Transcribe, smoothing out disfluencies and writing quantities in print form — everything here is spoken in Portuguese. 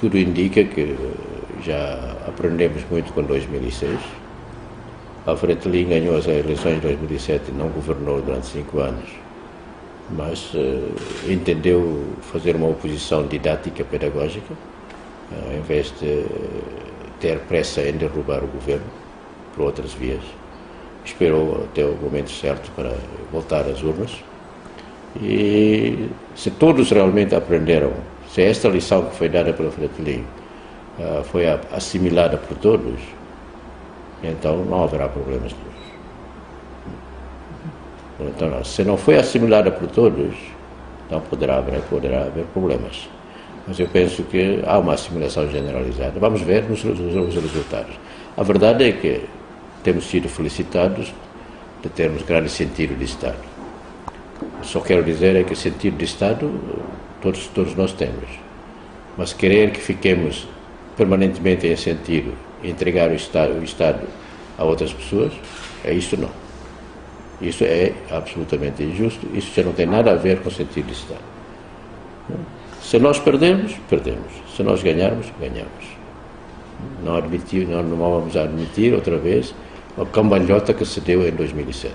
tudo indica que já aprendemos muito com 2006. A Fretilin ganhou as eleições de 2007 e não governou durante 5 anos, mas entendeu fazer uma oposição didática, pedagógica, em vez de ter pressa em derrubar o governo por outras vias. Esperou até o momento certo para voltar às urnas. E se todos realmente aprenderam, se esta lição que foi dada pela Fretilin foi assimilada por todos, então não haverá problemas nenhum. Então, se não foi assimilada por todos, então poderá haver problemas. Mas eu penso que há uma assimilação generalizada. Vamos ver os resultados. A verdade é que temos sido felicitados de termos grande sentido de Estado. Só quero dizer é que sentido de Estado todos nós temos. Mas querer que fiquemos permanentemente em sentido e entregar o Estado a outras pessoas, isso não. Isso é absolutamente injusto. Isso já não tem nada a ver com sentido de Estado. Se nós perdermos, perdemos. Se nós ganharmos, ganhamos. Não vamos admitir outra vez a cambalhota que se deu em 2007.